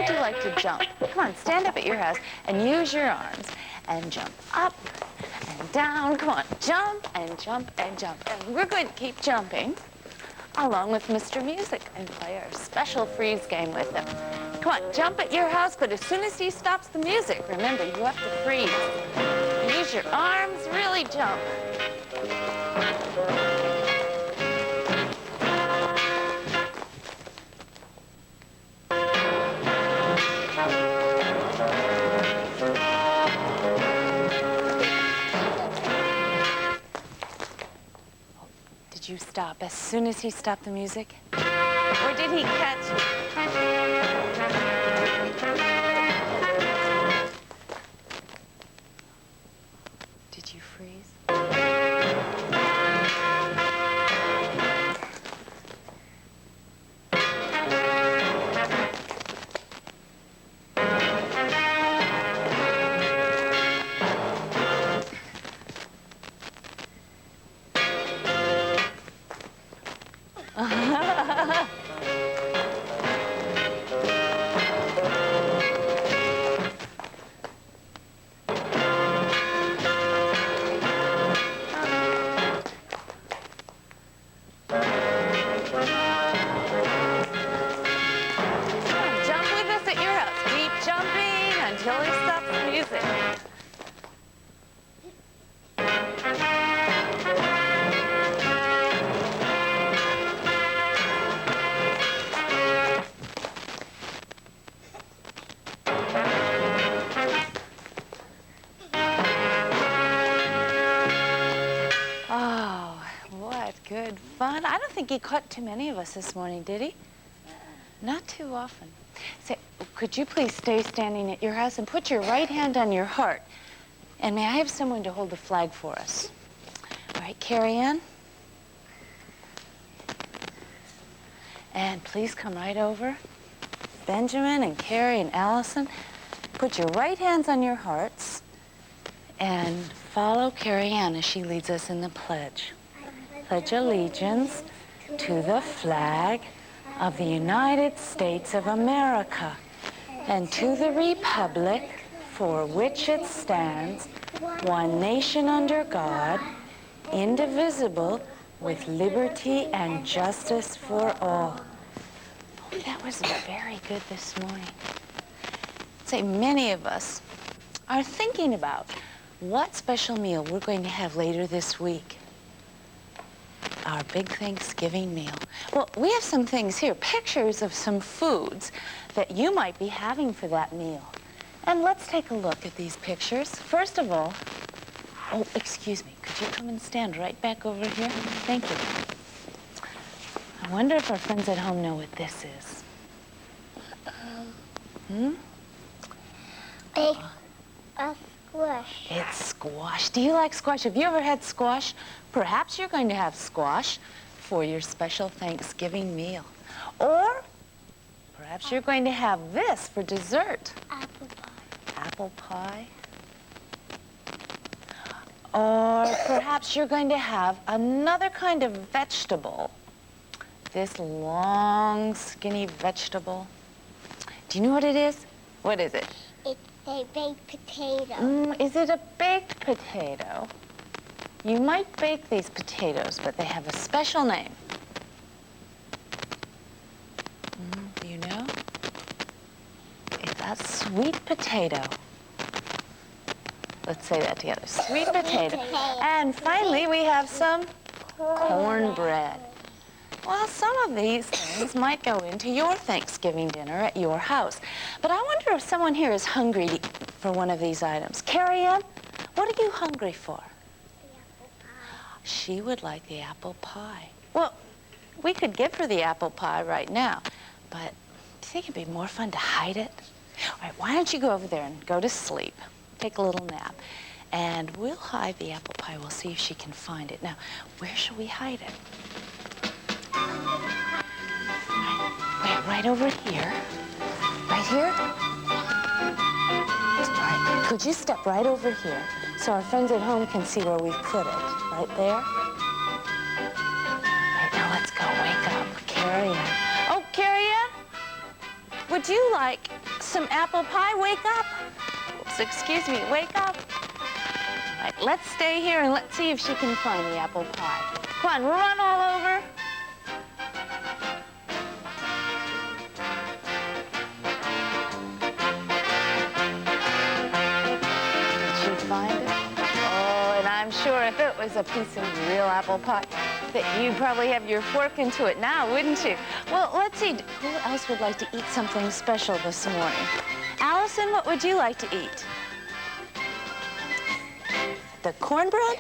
would you like to jump? Come on, stand up at your house and use your arms and jump up and down. Come on, jump and jump and jump. And we're going to keep jumping along with Mr. Music and play our special freeze game with him. Come on, jump at your house, but as soon as he stops the music, remember, you have to freeze. Use your arms, really jump. Did you stop as soon as he stopped the music? Or did he catch you? Did you freeze? Until he stops the music. Oh, what good fun. I don't think he caught too many of us this morning, did he? Not too often. Say, could you please stay standing at your house and put your right hand on your heart? And may I have someone to hold the flag for us? All right, Carrie-Ann. And please come right over. Benjamin and Carrie and Allison, put your right hands on your hearts and follow Carrie-Ann as she leads us in the pledge. Pledge allegiance to the flag of the United States of America, and to the republic for which it stands, one nation under God, indivisible, with liberty and justice for all. Oh, that was very good this morning. Say, many of us are thinking about what special meal we're going to have later this week. Our big Thanksgiving meal. Well, we have some things here, pictures of some foods that you might be having for that meal. And let's take a look at these pictures. First of all, oh, excuse me, could you come and stand right back over here? Thank you. I wonder if our friends at home know what this is. It's a squash. It's squash. Do you like squash? Have you ever had squash? Perhaps you're going to have squash for your special Thanksgiving meal. Or perhaps you're going to have this for dessert. Apple pie. Apple pie. Or perhaps you're going to have another kind of vegetable. This long, skinny vegetable. Do you know what it is? What is it? It's a baked potato. Is it a baked potato? You might bake these potatoes, but they have a special name. Do you know? It's a sweet potato. Let's say that together. Sweet potato. And finally, we have some cornbread. Well, some of these things might go into your Thanksgiving dinner at your house. But I wonder if someone here is hungry for one of these items. Carrie-Ann, what are you hungry for? She would like the apple pie. Well, we could give her the apple pie right now, but do you think it'd be more fun to hide it? All right, why don't you go over there and go to sleep, take a little nap, and we'll hide the apple pie. We'll see if she can find it. Now, where should we hide it? Right over here. Right here? All right, could you step right over here so our friends at home can see where we've put it? Right there? Right, now let's go. Wake up. Carrie-Ann. Oh, Carrie-Ann, would you like some apple pie. Wake up. Oops, excuse me. Wake up. All right, let's stay here and let's see if she can find the apple pie. Come on, run all over. Did she find it? Oh, and I'm sure if it was a piece of real apple pie, that you'd probably have your fork into it now, wouldn't you? Well, let's see. Who else would like to eat something special this morning? Allison, what would you like to eat? The cornbread?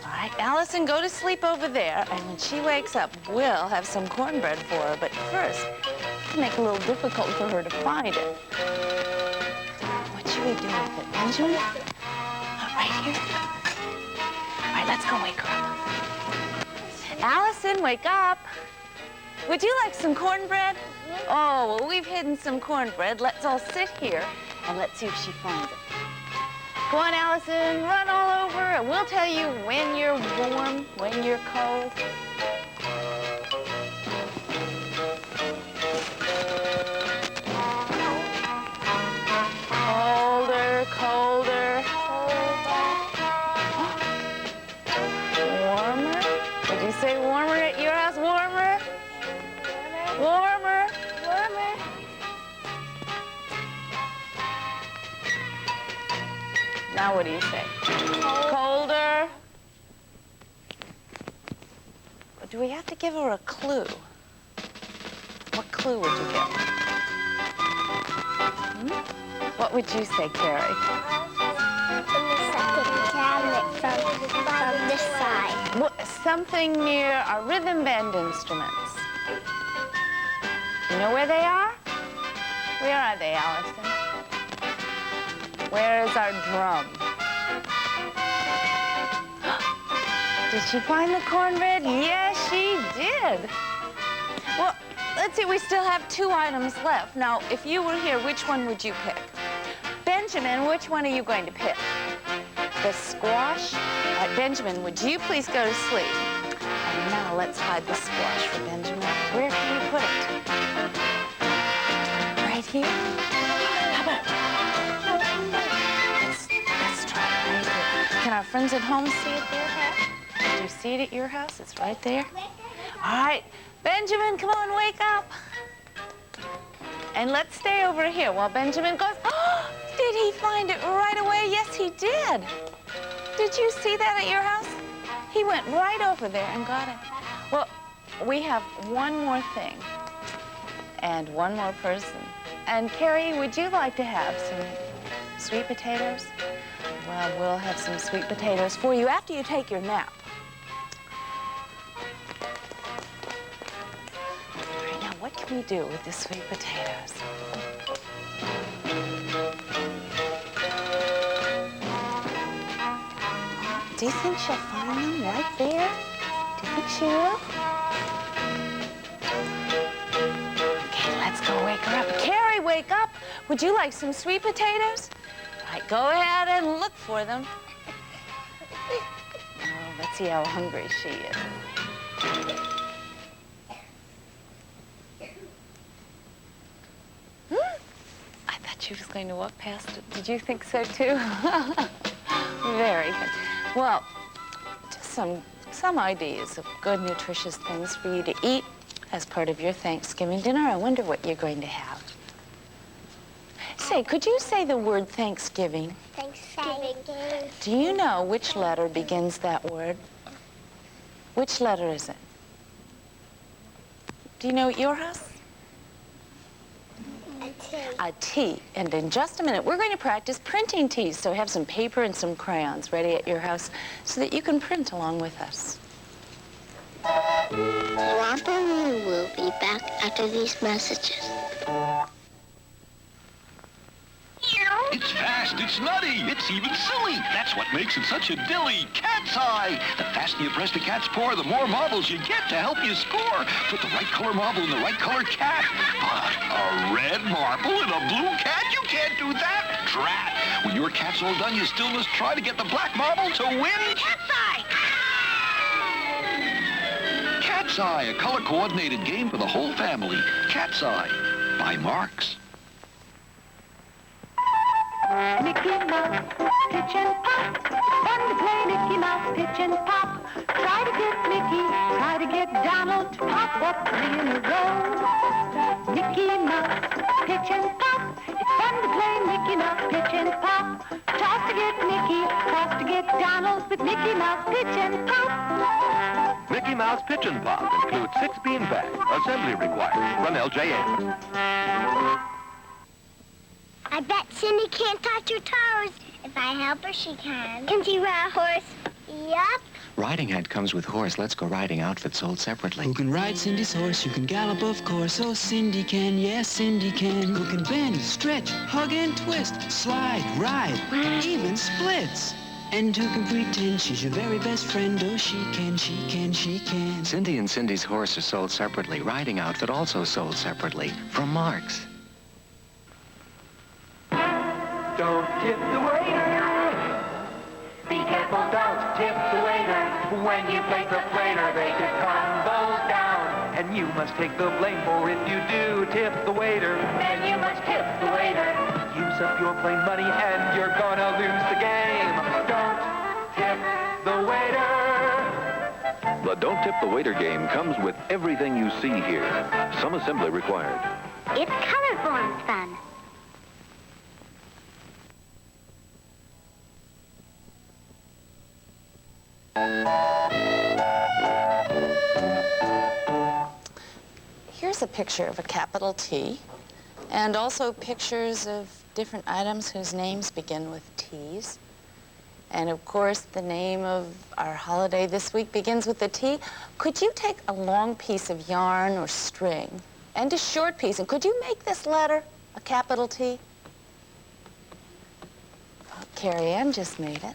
All right, Allison, go to sleep over there, and when she wakes up, we'll have some cornbread for her. But first, it'll make it a little difficult for her to find it. What should we do with it, Benjamin? Right here? All right, let's go wake her up. Allison, wake up. Would you like some cornbread? Oh, well, we've hidden some cornbread. Let's all sit here and let's see if she finds it. Go on, Allison, run all over, and we'll tell you when you're warm, when you're cold. Colder, colder. Warmer? Did you say warmer at your house? Warmer? Warmer? Warmer. Now what do you say? Colder? Do we have to give her a clue? What clue would you give? What would you say, Carrie? In the second cabinet from this side. Something near our rhythm band instruments. You know where they are? Where are they, Allison? Where is our drum? Did she find the cornbread? Yes, she did. Well, let's see, we still have 2 items left. Now, if you were here, which one would you pick? Benjamin, which one are you going to pick? The squash? All right, Benjamin, would you please go to sleep? And now let's hide the squash for Benjamin. Where can you put it? Right here? How about... Let's try it right here. Can our friends at home see it there, Pat? Do you see it at your house? It's right there. All right, Benjamin, come on, wake up. And let's stay over here while Benjamin goes. Oh, did he find it right away? Yes, he did. Did you see that at your house? He went right over there and got it. Well, we have one more thing and one more person. And Carrie, would you like to have some sweet potatoes? Well, we'll have some sweet potatoes for you after you take your nap. All right, now what can we do with the sweet potatoes? Do you think she'll find them right there? Do you think she will? Okay, let's go wake her up. Carrie, wake up. Would you like some sweet potatoes? All right, go ahead and look for them. Oh, let's see how hungry she is. I thought she was going to walk past it. Did you think so, too? Very good. Well, just some ideas of good, nutritious things for you to eat as part of your Thanksgiving dinner. I wonder what you're going to have. Say, could you say the word Thanksgiving? Thanksgiving. Do you know which letter begins that word? Which letter is it? Do you know at your house? A T. A T. And in just a minute, we're going to practice printing T's. So have some paper and some crayons ready at your house so that you can print along with us. Romper Room will be back after these messages. It's fast, it's nutty, it's even silly. That's what makes it such a dilly. Cat's eye. The faster you press the cat's paw, the more marbles you get to help you score. Put the right color marble in the right color cat. But a red marble in a blue cat? You can't do that. Drat. When your cat's all done, you still must try to get the black marble to win. Cat's eye. Cat's Eye, a color-coordinated game for the whole family. Cat's Eye by Marks. Mickey Mouse, pitch and pop. It's fun to play Mickey Mouse, pitch and pop. Try to get Mickey, try to get Donald to pop up 3 in a row. Mickey Mouse, pitch and pop. It's fun to play Mickey Mouse, pitch and pop. Toss to get Mickey, toss to get Donald with Mickey Mouse, pitch and pop. Mickey Mouse Pitch and Pop includes 6 bean bags. Assembly required from LJN. I bet Cindy can't touch her toes. If I help her, she can. Can she ride a horse? Yup. Riding hat comes with horse. Let's go riding outfit sold separately. Who can ride Cindy's horse? You can gallop, of course. Oh, Cindy can, yes, Cindy can. Who can bend, stretch, hug and twist, slide, ride, even splits. And who can pretend she's your very best friend? Oh, she can, she can, she can. Cindy and Cindy's horse are sold separately. Riding outfit also sold separately from Mark's. Don't tip the waiter. Be careful, don't tip the waiter. When you place a plater, they could tumble down. And you must take the blame for if you do tip the waiter. Then you must tip the waiter. Use up your plain money and you're gonna lose the game. Don't tip the waiter. The Don't Tip the Waiter game comes with everything you see here. Some assembly required. It's colorful and fun. Here's a picture of a capital T, and also pictures of different items whose names begin with T's. And of course, the name of our holiday this week begins with the T. Could you take a long piece of yarn or string and a short piece, and could you make this letter a capital T? Oh, Carrie Ann just made it.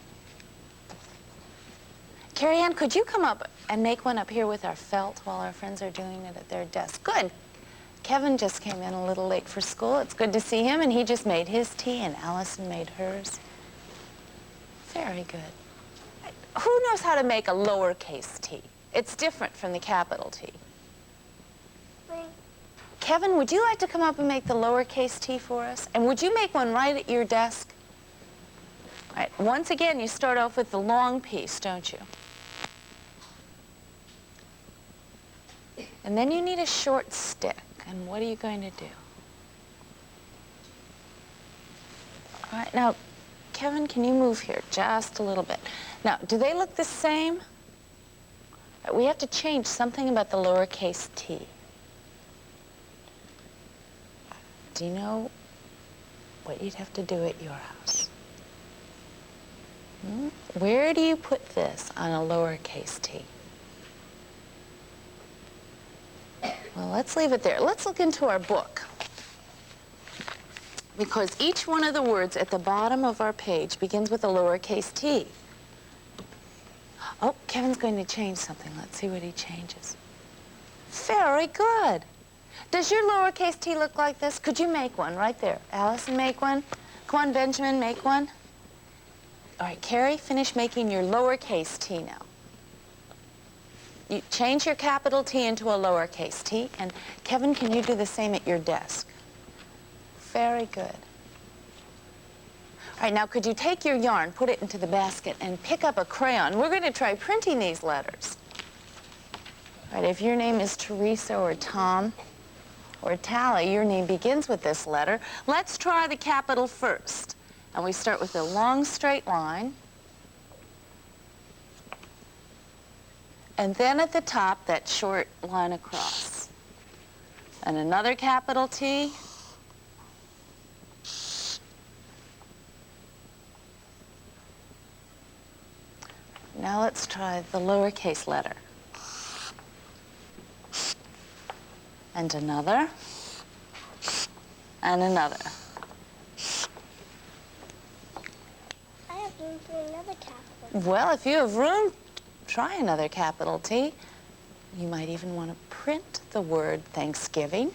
Carrie Ann, could you come up and make one up here with our felt while our friends are doing it at their desk? Good. Kevin just came in a little late for school. It's good to see him, and he just made his T, and Allison made hers. Very good. Who knows how to make a lowercase t? It's different from the capital T. Kevin, would you like to come up and make the lowercase t for us? And would you make one right at your desk? All right, once again, you start off with the long piece, don't you? And then you need a short stick. And what are you going to do? All right, now, Kevin, can you move here just a little bit? Now, do they look the same? We have to change something about the lowercase t. Do you know what you'd have to do at your house? Where do you put this on a lowercase t? Well, let's leave it there. Let's look into our book. Because each one of the words at the bottom of our page begins with a lowercase t. Oh, Kevin's going to change something. Let's see what he changes. Very good. Does your lowercase t look like this? Could you make one right there? Allison, make one. Come on, Benjamin, make one. All right, Carrie, finish making your lowercase t now. You change your capital T into a lowercase t, and Kevin, can you do the same at your desk? Very good. All right, now could you take your yarn, put it into the basket, and pick up a crayon? We're going to try printing these letters. All right, if your name is Teresa or Tom or Tally, your name begins with this letter. Let's try the capital first. And we start with a long straight line. And then at the top, that short line across. And another capital T. Now let's try the lowercase letter. And another. And another. I have room for another capital. Well, if you have room, try another capital T. You might even want to print the word Thanksgiving.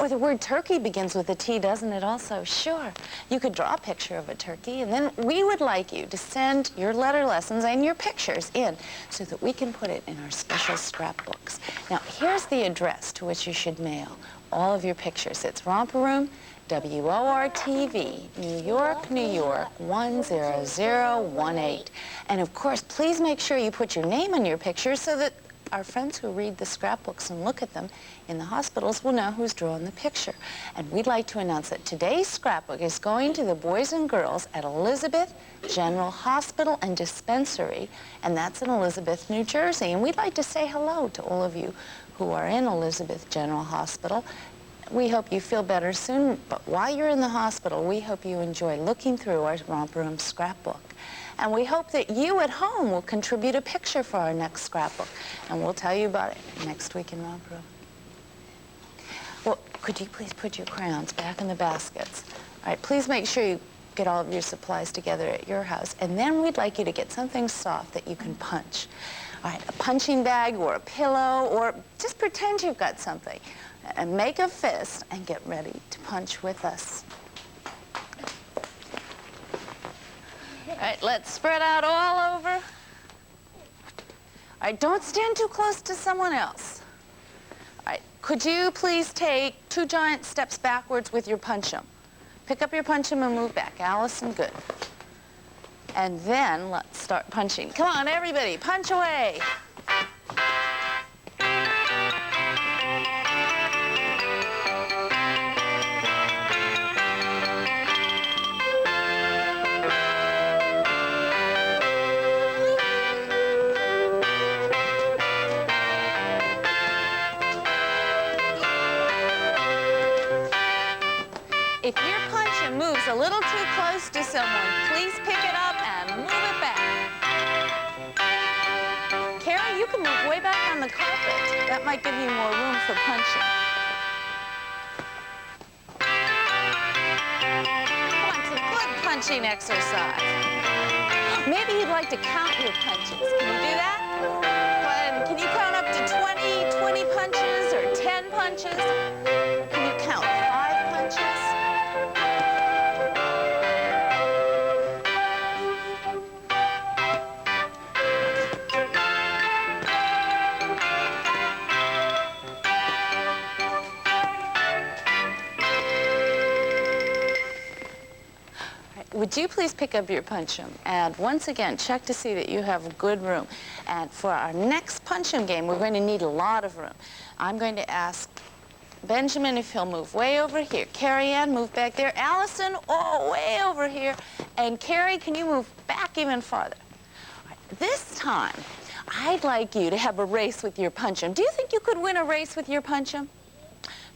Or the word turkey begins with a T, doesn't it also? Sure. You could draw a picture of a turkey, and then we would like you to send your letter lessons and your pictures in so that we can put it in our special scrapbooks. Now, here's the address to which you should mail all of your pictures. It's Romper Room, WOR-TV, New York, New York, 10018. And of course, please make sure you put your name on your picture so that our friends who read the scrapbooks and look at them in the hospitals will know who's drawn the picture. And we'd like to announce that today's scrapbook is going to the boys and girls at Elizabeth General Hospital and Dispensary, and that's in Elizabeth, New Jersey. And we'd like to say hello to all of you who are in Elizabeth General Hospital. We hope you feel better soon, but while you're in the hospital, we hope you enjoy looking through our Romper Room scrapbook. And we hope that you at home will contribute a picture for our next scrapbook. And we'll tell you about it next week in Romper Room. Well, could you please put your crayons back in the baskets? All right, please make sure you get all of your supplies together at your house. And then we'd like you to get something soft that you can punch. All right, a punching bag or a pillow, or just pretend you've got something. And make a fist and get ready to punch with us. All right, let's spread out all over. All right, don't stand too close to someone else. All right, could you please take 2 giant steps backwards with your punchum? Pick up your punchum and move back. Allison, good. And then let's start punching. Come on, everybody, punch away. If your punchum moves a little too close to someone, please pick it up and move it back. Carrie, you can move way back on the carpet. That might give you more room for punching. Come on, some good punching exercise. Maybe you'd like to count your punches. Can you do that? Go ahead. Can you count up to 20 punches or 10 punches? Can you count 5 punches? Would you please pick up your punchum and once again check to see that you have good room. And for our next punchum game, we're going to need a lot of room. I'm going to ask Benjamin if he'll move way over here. Carrie Ann, move back there. Allison, oh, way over here. And Carrie, can you move back even farther? All right, this time, I'd like you to have a race with your punchum. Do you think you could win a race with your punchum?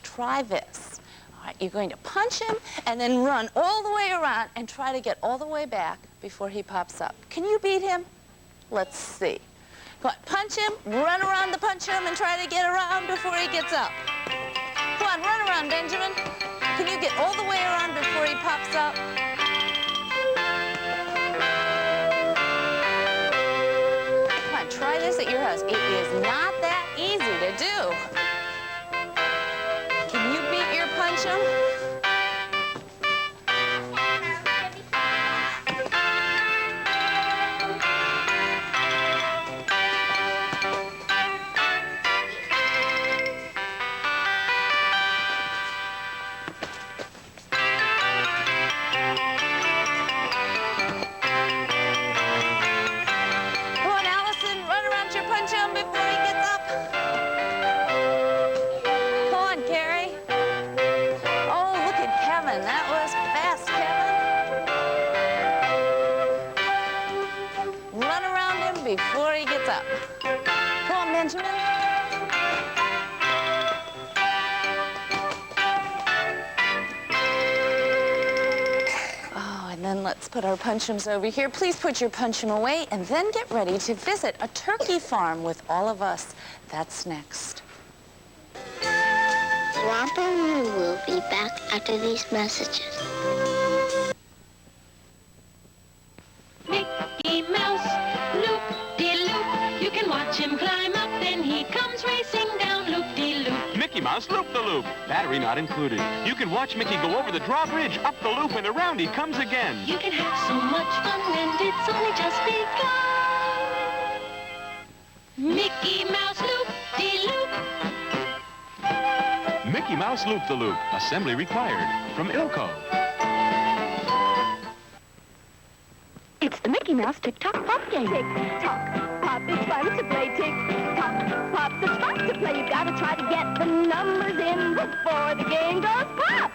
Try this. All right, you're going to punch him and then run all the way around and try to get all the way back before he pops up. Can you beat him? Let's see. Go on, punch him, run around the punchum and try to get around before he gets up. Come on, run around, Benjamin. Can you get all the way around before he pops up? Come on, try this at your house. It is not that easy to do. Can you beat your punchum? Before he gets up. Come on, Benjamin. Oh, and then let's put our punchums over here. Please put your punchum away and then get ready to visit a turkey farm with all of us. That's next. Romper Room will be back after these messages. Mickey Mouse, loop-de-loop. You can watch him climb up, then he comes racing down, loop-de-loop. Mickey Mouse Loop-the-Loop. Battery not included. You can watch Mickey go over the drawbridge, up the loop, and around he comes again. You can have so much fun, and it's only just begun. Mickey Mouse Loop-de-loop. Mickey Mouse Loop-the-Loop, assembly required. From Ilco. It's the Mickey Mouse Tick-Tock Pop game. Tick-tock pop, it's fun to play. Tick-tock pop, it's fun to play. You've got to try to get the numbers in before the game goes pop.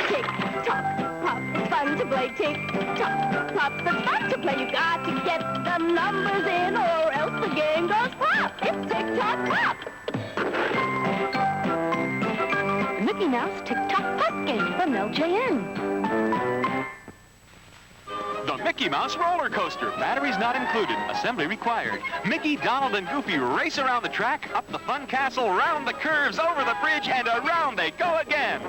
Tick-tock pop, it's fun to play. Tick-tock pop, it's fun to play. You've got to get the numbers in or else the game goes pop. It's Tick-tock pop. The Mickey Mouse Tick-Tock Pop game from LJN. The Mickey Mouse roller coaster. Batteries not included. Assembly required. Mickey, Donald, and Goofy race around the track, up the fun castle, round the curves, over the bridge, and around they go again.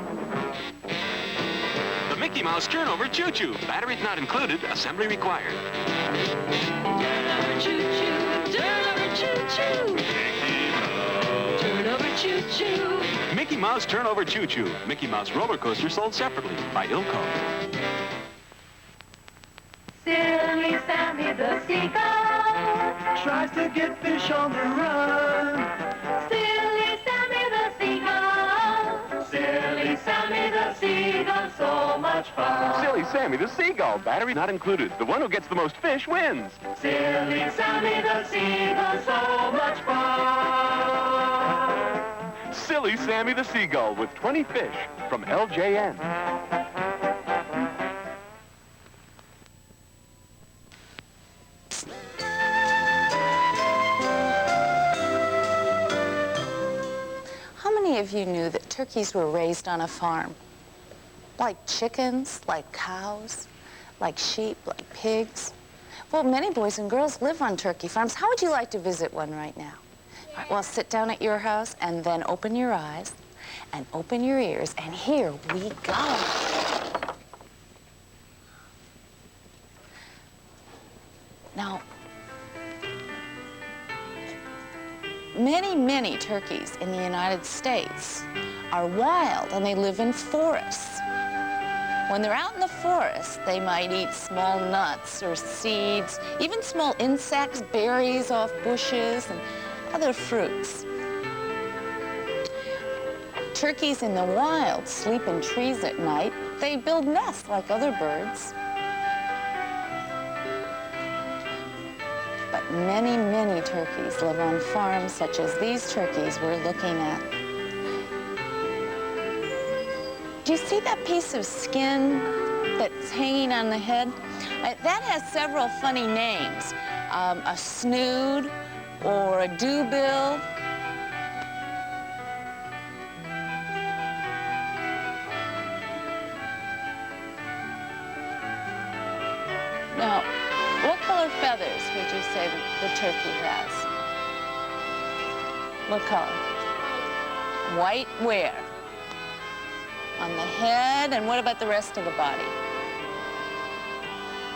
The Mickey Mouse turnover choo-choo. Batteries not included. Assembly required. Turn over choo-choo, turn over choo-choo. Turn over choo-choo. Mickey Mouse turnover choo-choo. Mickey Mouse roller coaster sold separately by Ilco. Silly Sammy the Seagull Tries to get fish on the run. Silly Sammy the Seagull. Silly Sammy the Seagull, so much fun. Silly Sammy the Seagull. Battery not included. The one who gets the most fish wins. Silly Sammy the Seagull, so much fun. Silly Sammy the Seagull with 20 fish from LJN. How many of you knew that turkeys were raised on a farm? Like chickens, like cows, like sheep, like pigs? Well, many boys and girls live on turkey farms. How would you like to visit one right now? All right, well, sit down at your house and then open your eyes and open your ears, and here we go. Now, many turkeys in the United States are wild and they live in forests. When they're out in the forest, they might eat small nuts or seeds, even small insects, berries off bushes, and other fruits. Turkeys in the wild sleep in trees at night. They build nests like other birds. But many turkeys live on farms such as these turkeys we're looking at. Do you see that piece of skin that's hanging on the head? That has several funny names. A snood or a dewbill. Now, what color feathers would you say the turkey has? What color? White where? On the head, and what about the rest of the body?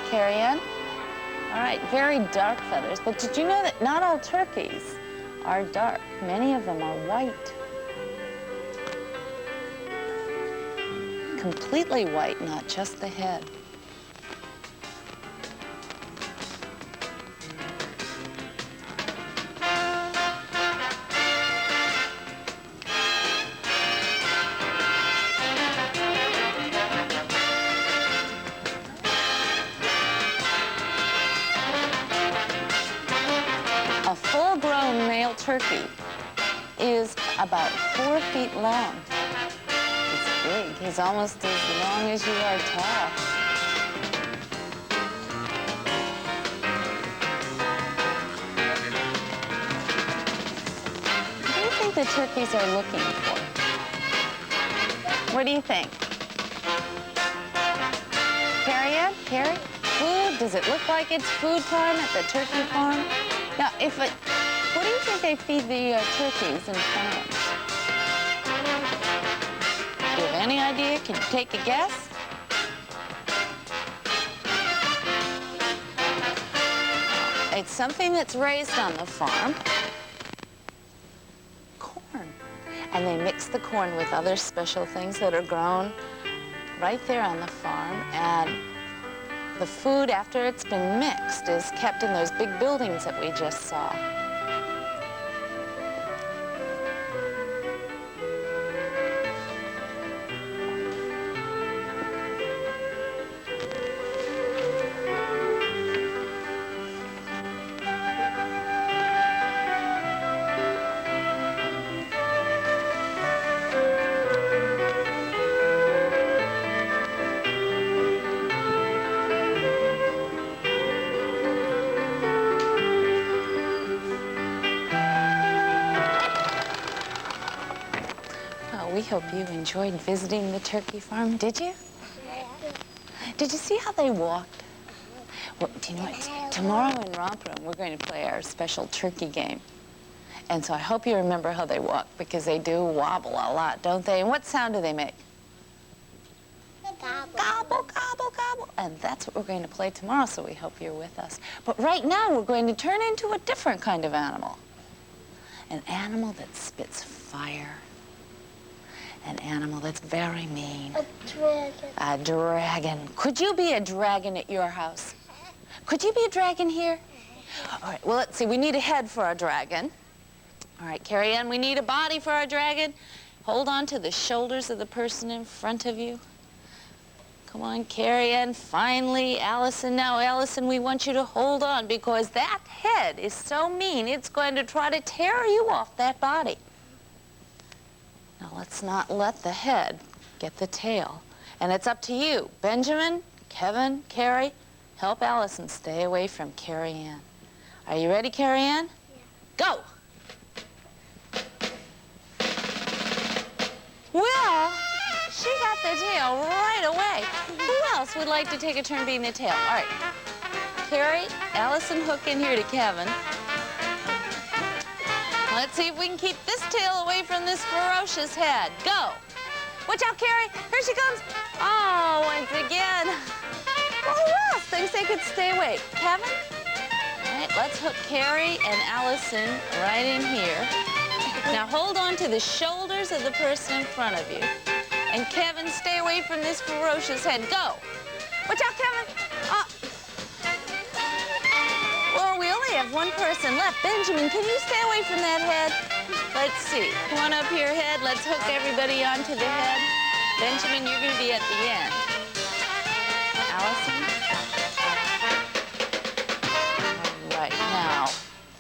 Carry on? All right, very dark feathers, but did you know that not all turkeys are dark? Many of them are white. Completely white, not just the head. A full-grown male turkey is about 4 feet long. He's big. He's almost as long as you are tall. What do you think the turkeys are looking for? What do you think? Carrie-Ann? Carrie? Food? Does it look like it's food time at the turkey farm? Now, what do you think they feed the turkeys in farms? Do you have any idea? Can you take a guess? It's something that's raised on the farm. Corn. And they mix the corn with other special things that are grown right there on the farm. And the food, after it's been mixed, is kept in those big buildings that we just saw. we hope you enjoyed visiting the turkey farm. Did you? Did you see how they walked? Well, do you know what? Tomorrow in Romper Room, we're going to play our special turkey game. And so I hope you remember how they walk, because they do wobble a lot, don't they? And what sound do they make? Gobble. Gobble, gobble, gobble. And that's what we're going to play tomorrow, so we hope you're with us. But right now, we're going to turn into a different kind of animal. An animal that spits fire. An animal that's very mean. A dragon. A dragon. Could you be a dragon at your house? Could you be a dragon here? All right, well, let's see. We need a head for our dragon. All right, Carrie Ann, we need a body for our dragon. Hold on to the shoulders of the person in front of you. Come on, Carrie Ann. Finally, Allison. Now, Allison, we want you to hold on, because that head is so mean, it's going to try to tear you off that body. Now, let's not let the head get the tail. And it's up to you. Benjamin, Kevin, Carrie, help Allison stay away from Carrie Ann. Are you ready, Carrie Ann? Yeah. Go! Well, she got the tail right away. Who else would like to take a turn being the tail? All right. Carrie, Allison, hook in here to Kevin. Let's see if we can keep this tail away from this ferocious head. Go. Watch out, Carrie. Here she comes. Oh, once again. Well, who else thinks they could stay awake? Kevin? All right, let's hook Carrie and Allison right in here. Now hold on to the shoulders of the person in front of you. And Kevin, stay away from this ferocious head. Go. Watch out, Kevin. Well, we only have one person left. Benjamin, can you stay away from that head? Let's see. Come on up here, head. Let's hook everybody onto the head. Benjamin, you're going to be at the end. Allison? All right, now,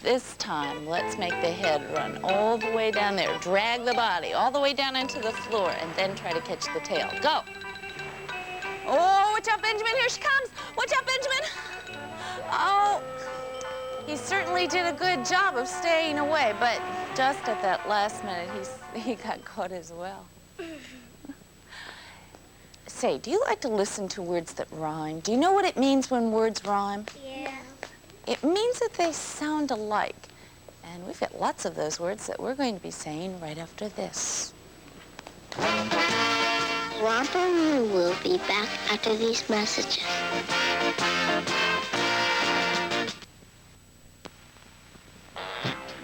this time, let's make the head run all the way down there. Drag the body all the way down into the floor, and then try to catch the tail. Go. Oh, watch out, Benjamin. Here she comes. Watch out, Benjamin. Oh, he certainly did a good job of staying away, but just at that last minute, he got caught as well. Say, do you like to listen to words that rhyme? Do you know what it means when words rhyme? Yeah. It means that they sound alike. And we've got lots of those words that we're going to be saying right after this. Romper Room will be back after these messages.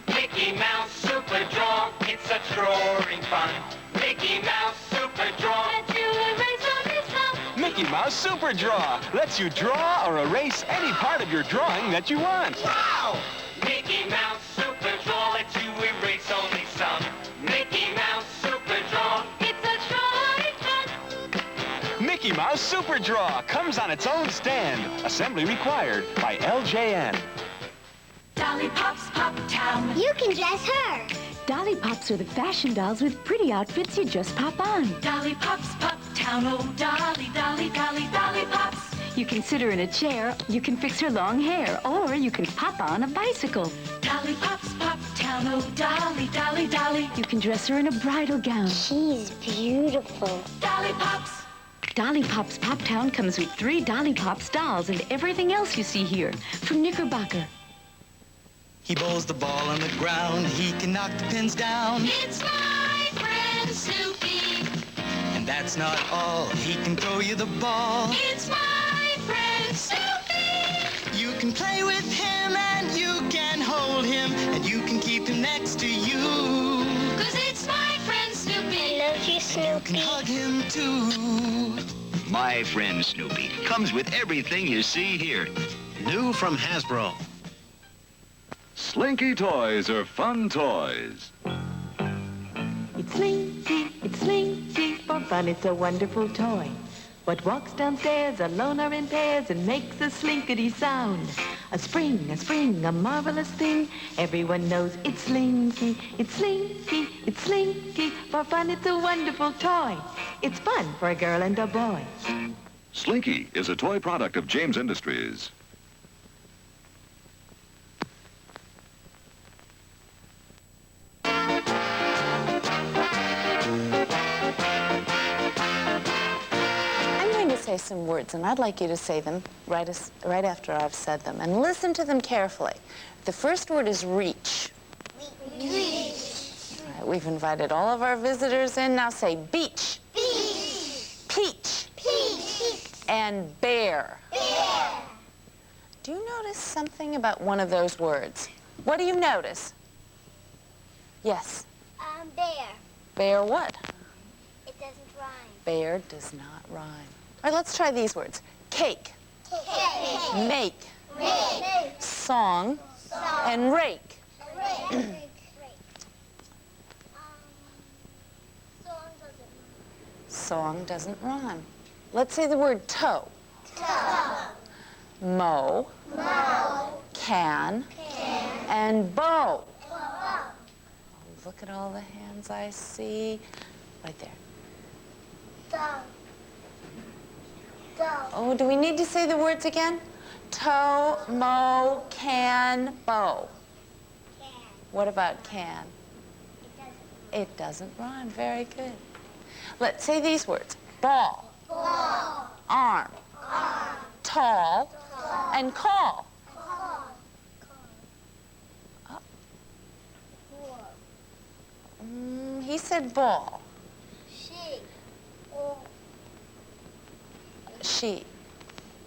Mickey Mouse Super Draw, it's such roaring fun. Mickey Mouse Super Draw. Let you erase on his mouth. Mickey Mouse Super Draw lets you draw or erase any part of your drawing that you want. Wow! Mickey Mouse Super Draw lets you erase only some. Mickey Mouse Super Draw. It's such roaring fun. Mickey Mouse Super Draw comes on its own stand. Assembly required by LJN. Dolly Pop's Pop Town. You can dress her. Dolly Pops are the fashion dolls with pretty outfits you just pop on. Dolly Pop's Pop Town. Oh, Dolly, Dolly, Dolly, Dolly Pops. You can sit her in a chair, you can fix her long hair, or you can pop on a bicycle. Dolly Pop's Pop Town. Oh, Dolly, Dolly, Dolly. You can dress her in a bridal gown. She's beautiful. Dolly Pops. Dolly Pop's Pop Town comes with 3 Dolly Pops dolls and everything else you see here from Knickerbocker. He bowls the ball on the ground, he can knock the pins down. It's my friend Snoopy. And that's not all, he can throw you the ball. It's my friend Snoopy. You can play with him and you can hold him and you can keep him next to you. 'Cause it's my friend Snoopy. I love you, You can Snoopy. hug him too. My friend Snoopy comes with everything you see here. New from Hasbro. Slinky toys are fun toys. It's Slinky, for fun it's a wonderful toy. What walks downstairs alone or in pairs and makes a slinkity sound. A spring, a marvelous thing. Everyone knows it's Slinky, it's Slinky, it's Slinky. For fun it's a wonderful toy. It's fun for a girl and a boy. Slinky is a toy product of James Industries. say some words, and I'd like you to say them right after I've said them. And listen to them carefully. The first word is reach. Reach. All right, we've invited all of our visitors in. Now say beach. Beach. Peach. Peach. And bear. Bear. Do you notice something about one of those words? What do you notice? Yes. Bear. Bear what? It doesn't rhyme. Bear does not rhyme. All right, let's try these words. Cake. Cake. Make. Make. Song. And rake. Rake. Song doesn't rhyme. Let's say the word toe. Toe. Mow. Mow. Can. And bow. Oh, look at all the hands I see. Right there. Oh, do we need to say the words again? Toe, mow, can, bow. Can. What about can? It doesn't rhyme. Very good. Let's say these words. Ball. Ball. Arm. Arm. Tall. And call. He said ball.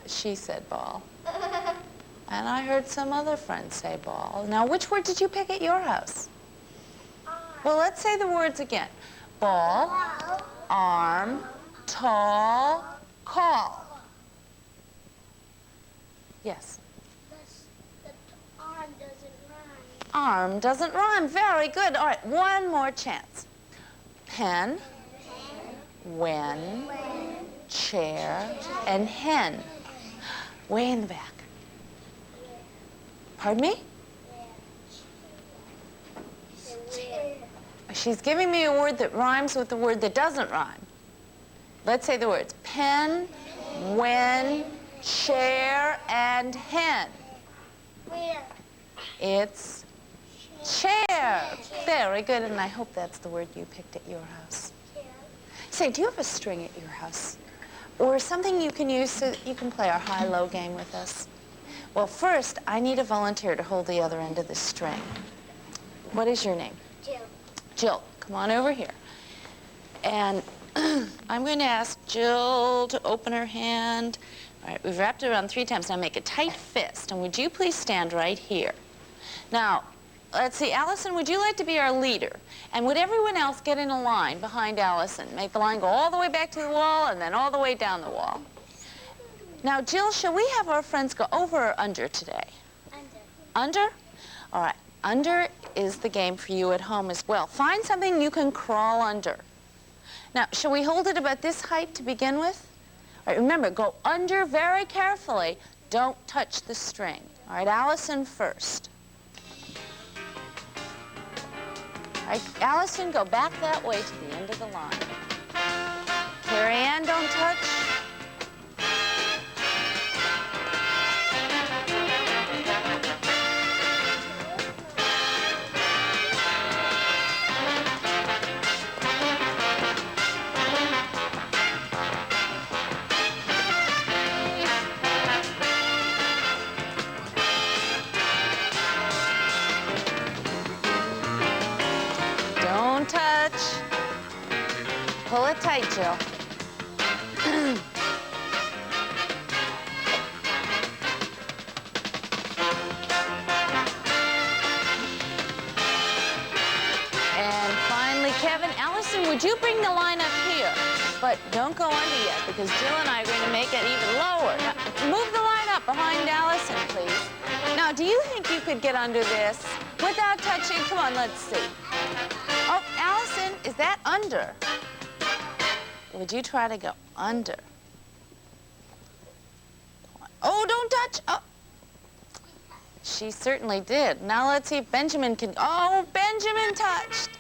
She said ball. And I heard some other friends say ball. Now, which word did you pick at your house? Well, let's say the words again. Ball, arm, tall, call. Yes. The arm doesn't rhyme. Arm doesn't rhyme. Very good. All right, one more chance. Pen, when, chair, and hen. Way in the back. Pardon me? She's giving me a word that rhymes with the word that doesn't rhyme. Let's say the words. Pen, when, chair, and hen. Where? It's chair. Very good, and I hope that's the word you picked at your house. Say, do you have a string at your house? Or something you can use so that you can play our high-low game with us? Well, first, I need a volunteer to hold the other end of the string. What is your name? Jill. Jill, come on over here. And I'm going to ask Jill to open her hand. All right, we've wrapped it around 3 times. Now make a tight fist, and would you please stand right here? Now, let's see, Allison, would you like to be our leader? And would everyone else get in a line behind Allison? Make the line go all the way back to the wall and then all the way down the wall. Now, Jill, shall we have our friends go over or under today? Under. Under? All right. Under is the game for you at home as well. Find something you can crawl under. Now, shall we hold it about this height to begin with? All right, remember, go under very carefully. Don't touch the string. All right, Allison first. All right, Allison, go back that way to the end of the line. Carrie Ann, don't touch. Don't touch. Pull it tight, Jill. And finally, Kevin, Allison, would you bring the line up here? But don't go under yet, because Jill and I are going to make it even lower. Now, move the line up behind Allison, please. Now, do you think you could get under this without touching? Come on, let's see. Oh, Allison, is that under? Would you try to go under? Oh, don't touch. Oh. She certainly did. Now let's see if Benjamin can. Oh, Benjamin touched.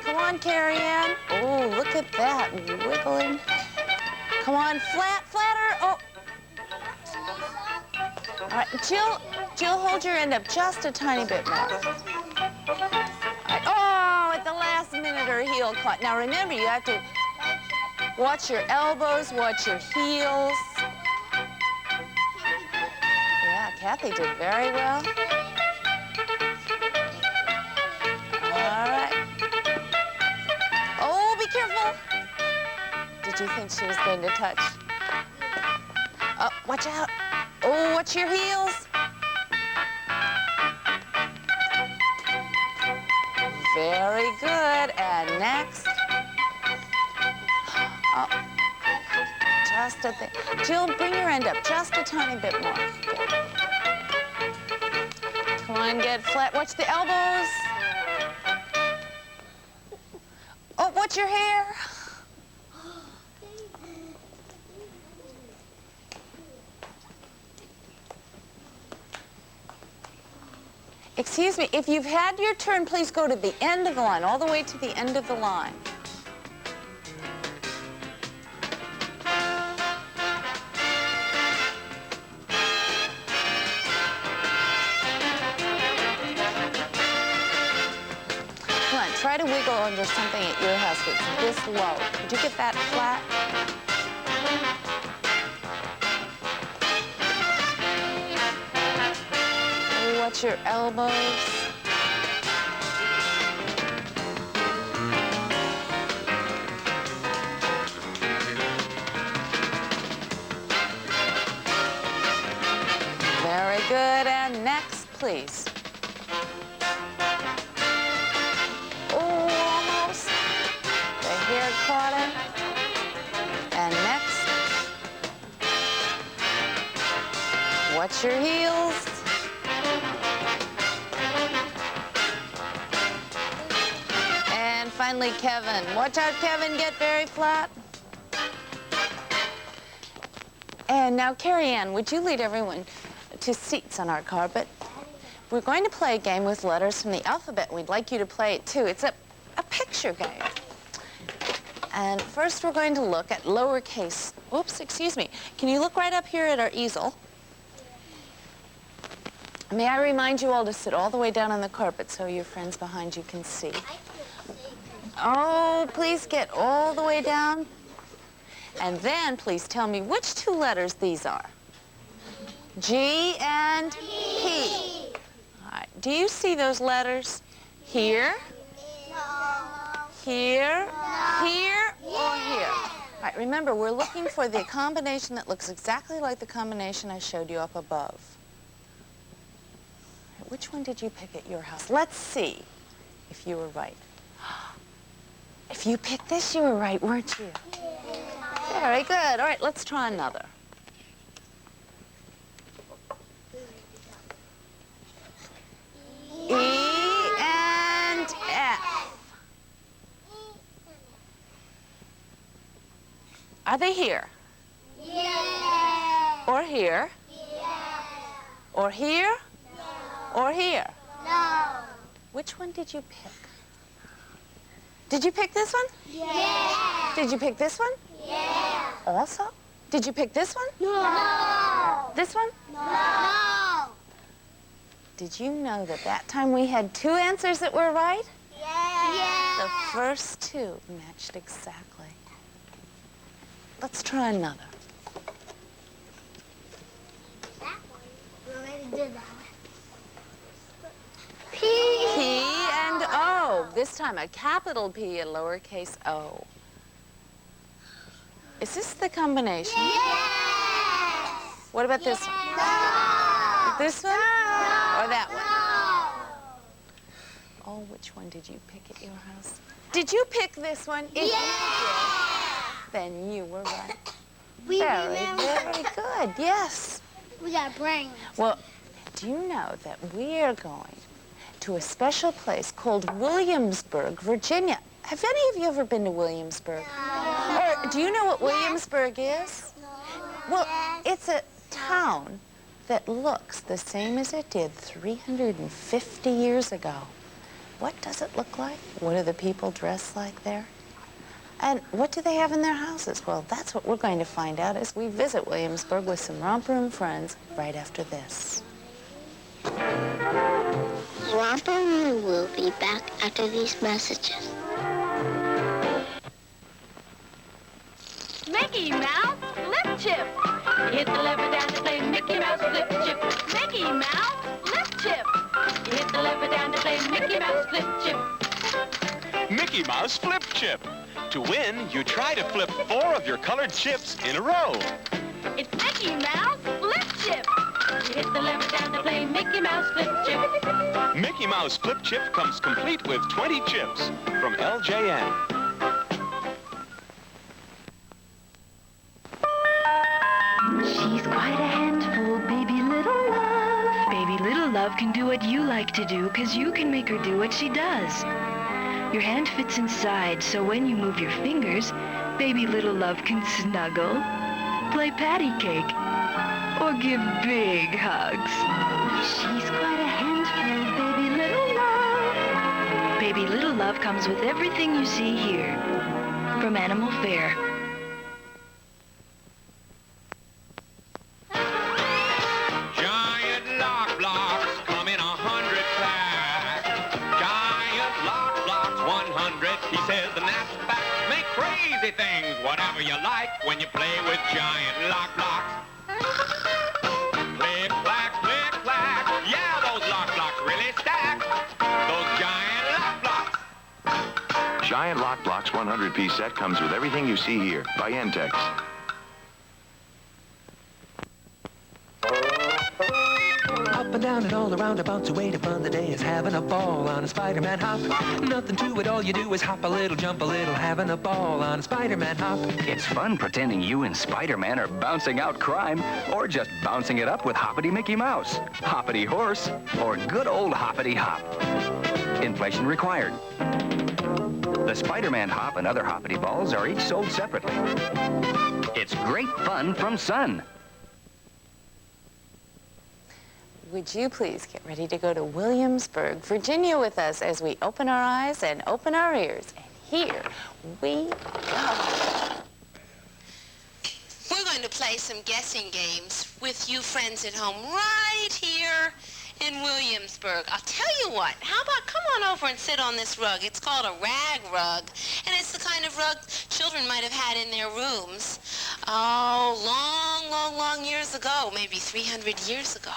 Come on, Carrie Ann. Oh, look at that, wiggling. Come on, flatter. Oh. All right, Jill, hold your end up just a tiny bit more. All right. Oh, at the last minute her heel caught. Now remember, you have to Watch your elbows, watch your heels. Yeah, Kathy did very well. All right. Oh, be careful. Did you think she was going to touch? Oh, watch out. Oh, watch your heels. Very good. And next. Oh, just a bit. Jill, bring your end up just a tiny bit more. Good. Come on, get flat. Watch the elbows. Oh, watch your hair. Excuse me, if you've had your turn, please go to the end of the line, all the way to the end of the line. Come on, try to wiggle under something at your house that's this low. Did you get that flat? Watch your elbows. Very good. And next, please. Oh, almost. The hair caught it. And next. Watch your heels. Finally, Kevin. Watch out, Kevin. Get very flat. And now, Carrie Ann, would you lead everyone to seats on our carpet? We're going to play a game with letters from the alphabet. We'd like you to play it, too. It's a picture game. And first, we're going to look at lowercase. Oops, excuse me. Can you look right up here at our easel? May I remind you all to sit all the way down on the carpet so your friends behind you can see. Oh, please get all the way down. And then please tell me which two letters these are. G and P. All right. Do you see those letters here? Here? Here or here? All right, remember, we're looking for the combination that looks exactly like the combination I showed you up above. All right, which one did you pick at your house? Let's see if you were right. If you picked this, you were right, weren't you? Very good. All right, let's try another. E and F. Are they here? Yeah. Or here? Yeah. Or here? No. Or here? No. Which one did you pick? Did you pick this one? Yeah. Did you pick this one? Yeah. Also? Did you pick this one? No. This one? No. Did you know that that time we had two answers that were right? Yeah. The first two matched exactly. Let's try another. That one. We already did that one. P. P and O. This time a capital P and lowercase o. Is this the combination? Yes. What about this one? No. This one? No. Or that one? No. Oh, which one did you pick at your house? Did you pick this one? If you did, then you were right. Very good. Yes. We got brains. Well, do you know that we are going to a special place called Williamsburg, Virginia? Have any of you ever been to Williamsburg? No. Or do you know what Williamsburg is? No. Well, it's a town that looks the same as it did 350 years ago. What does it look like? What do the people dress like there? And what do they have in their houses? Well, that's what we're going to find out as we visit Williamsburg with some Romper Room friends right after this. Romper Room will be back after these messages. Mickey Mouse Flip Chip. Hit the lever down to play Mickey Mouse Flip Chip. Mickey Mouse Flip Chip. Hit the lever down to play Mickey Mouse Flip Chip. Mickey Mouse Flip Chip. To win, you try to flip 4 of your colored chips in a row. It's Mickey Mouse Flip Chip. You hit the lever down to play Mickey Mouse Flip Chip. Mickey Mouse Flip Chip comes complete with 20 chips from LJN. She's quite a handful, baby little love. Baby little love can do what you like to do, 'cause you can make her do what she does. Your hand fits inside, so when you move your fingers, baby little love can snuggle, play patty cake, or give big hugs. She's quite a handful, baby little love. Baby little love comes with everything you see here from Animal Fair. Giant lock blocks come in 100 packs. Giant lock blocks 100. He says the knapsacks make crazy things. Whatever you like when you play with giant lock blocks. Click, clack, click, clack. Yeah, those lock blocks really stack. Those giant lock blocks. Giant Lock Blocks 100-piece set comes with everything you see here by Entex. Up and down and all around, about to wait upon the day is having a ball on a Spider-Man hop. Nothing to it, all you do is hop a little, jump a little, having a ball on a Spider-Man hop. It's fun pretending you and Spider-Man are bouncing out crime, or just bouncing it up with Hoppity Mickey Mouse, Hoppity Horse, or good old Hoppity Hop. Inflation required. The Spider-Man Hop and other Hoppity balls are each sold separately. It's great fun from Sun. Would you please get ready to go to Williamsburg, Virginia with us as we open our eyes and open our ears. And here we go. We're going to play some guessing games with you friends at home right here in Williamsburg. I'll tell you what, how about come on over and sit on this rug. It's called a rag rug, and it's the kind of rug children might have had in their rooms, long years ago, maybe 300 years ago.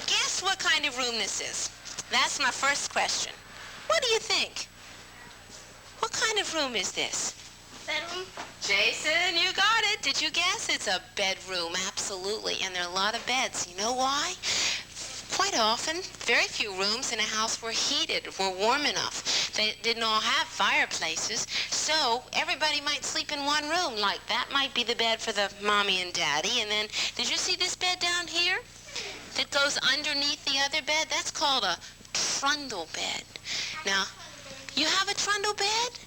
Guess what kind of room this is? That's my first question. What do you think? What kind of room is this? Bedroom. Jason, you got it. Did you guess? It's a bedroom, absolutely. And there are a lot of beds. You know why? Quite often, very few rooms in a house were heated, were warm enough. They didn't all have fireplaces, so everybody might sleep in one room. Like, that might be the bed for the mommy and daddy. And then, did you see this bed down here that goes underneath the other bed? That's called a trundle bed. Now, you have a trundle bed?